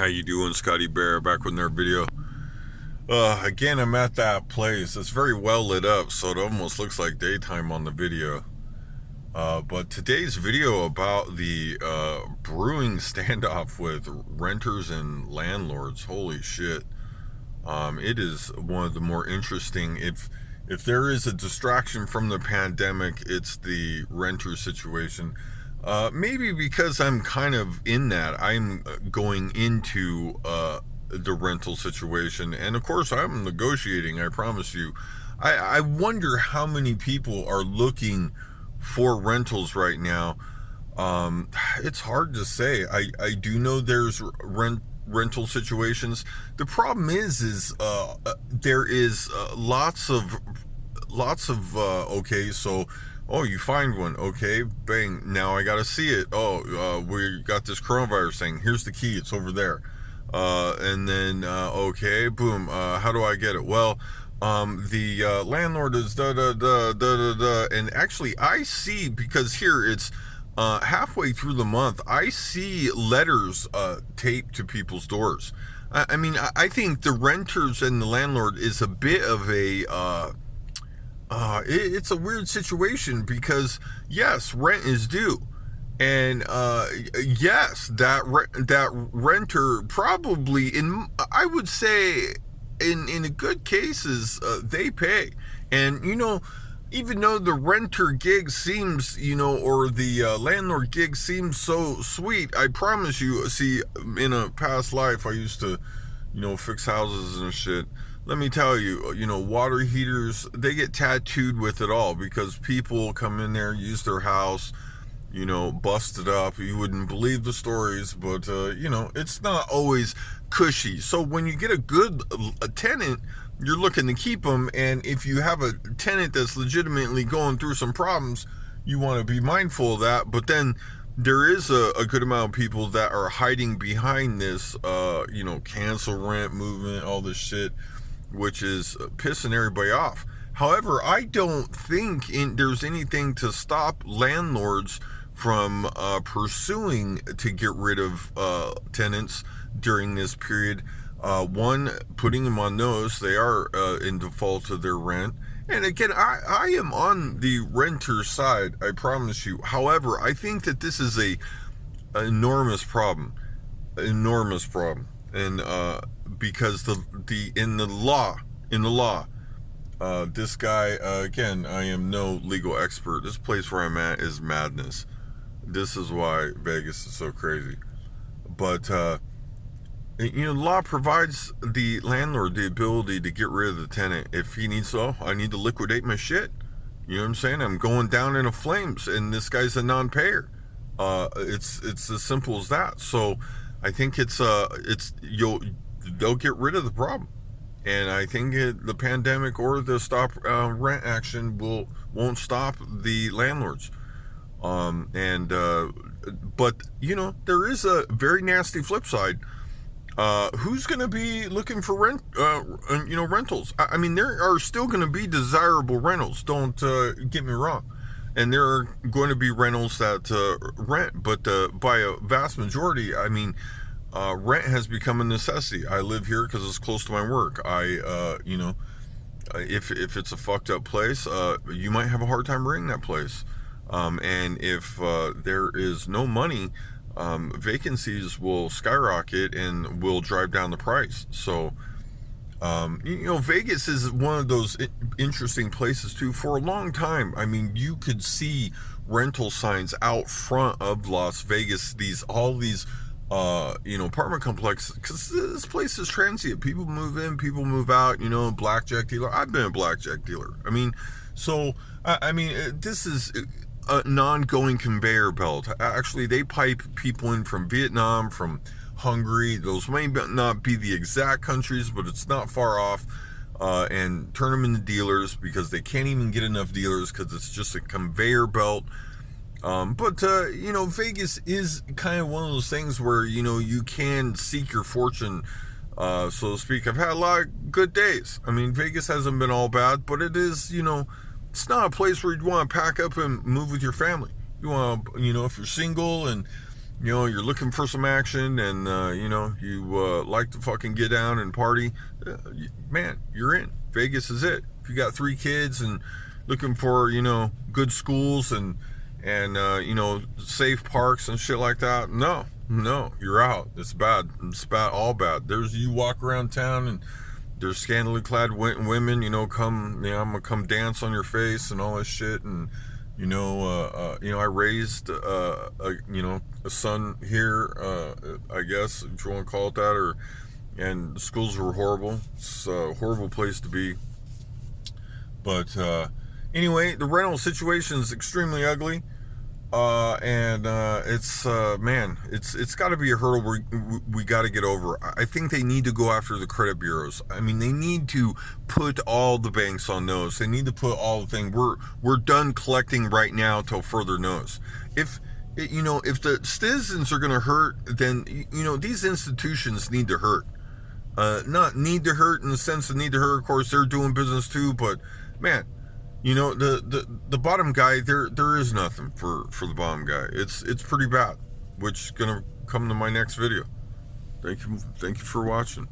How you doing, Scotty Bear? Back with another video. Again, I'm at that place. It's very well lit up, so it almost looks like daytime on the video. But today's video about the brewing standoff with renters and landlords. Holy shit! It is one of the more interesting. If there is a distraction from the pandemic, it's the renter situation. Maybe because I'm kind of in that, I'm going into the rental situation, and of course I'm negotiating. I promise you. I wonder how many people are looking for rentals right now. It's hard to say. I do know there's rental situations. The problem is there is lots of okay, so oh, you find one, okay, bang, now I gotta see it. Oh, we got this coronavirus thing, here's the key, it's over there. And then okay, boom, how do I get it? Well, the landlord is da da da da da da. And actually I see, because here it's halfway through the month, I see letters taped to people's doors. I mean, I think the renters and the landlord is a bit of a it's a weird situation, because yes, rent is due, and yes, that renter probably, I would say, in a good cases, they pay. And even though the renter gig seems, or the landlord gig seems so sweet, I promise you, see, in a past life I used to fix houses and shit. Let me tell you, water heaters, they get tattooed with it all, because people come in there, use their house, bust it up. You wouldn't believe the stories, but it's not always cushy. So when you get a tenant, you're looking to keep them, and if you have a tenant that's legitimately going through some problems, you want to be mindful of that. But then there is a good amount of people that are hiding behind this cancel rent movement, all this shit, which is pissing everybody off. However, I don't think there's anything to stop landlords from pursuing to get rid of tenants during this period. One, putting them on notice they are in default of their rent. And again, I am on the renter side, I promise you. However, I think that this is a enormous problem. And because in the law, this guy, again, I am no legal expert. This place where I'm at is madness. This is why Vegas is so crazy. But law provides the landlord the ability to get rid of the tenant if he needs to. I need to liquidate my shit. You know what I'm saying? I'm going down in the flames, and this guy's a non-payer. It's as simple as that. So I think they'll get rid of the problem, and I think the pandemic or the stop rent action won't stop the landlords. But there is a very nasty flip side. Who's going to be looking for rentals? I mean, there are still going to be desirable rentals. Don't get me wrong. And there are going to be rentals that rent, but by a vast majority, I mean, rent has become a necessity. I live here because it's close to my work. If it's a fucked up place, you might have a hard time renting that place. And if there is no money, vacancies will skyrocket and will drive down the price. So, Vegas is one of those interesting places too. For a long time, I mean, you could see rental signs out front of Las Vegas. All these apartment complexes, because this place is transient. People move in, people move out. Blackjack dealer. I've been a blackjack dealer. I mean, so this is an ongoing conveyor belt. Actually, they pipe people in from Vietnam, from Hungary. Those may not be the exact countries, but it's not far off. And turn them into dealers, because they can't even get enough dealers, because it's just a conveyor belt. But Vegas is kind of one of those things where, you can seek your fortune, so to speak. I've had a lot of good days. I mean, Vegas hasn't been all bad, but it is, it's not a place where you'd want to pack up and move with your family. You want to, if you're single and you're looking for some action, and you like to fucking get down and party, man, you're in. Vegas is it. If you got 3 kids and looking for good schools and safe parks and shit like that, no, you're out. It's bad. It's bad, all bad. You walk around town and there's scantily clad women, come, I'm gonna come dance on your face and all this shit. And I raised a son here, I guess, if you want to call it that, and the schools were horrible. It's a horrible place to be. But anyway, the rental situation is extremely ugly. And it's got to be a hurdle we got to get over. I think they need to go after the credit bureaus. I mean, they need to put all the banks on notice. They need to put all the things. We're done collecting right now till further notice. If the citizens are going to hurt, then these institutions need to hurt. Not need to hurt in the sense of need to hurt. Of course, they're doing business too, but man. The bottom guy, there is nothing for the bottom guy. It's pretty bad, which is gonna come to my next video. Thank you for watching.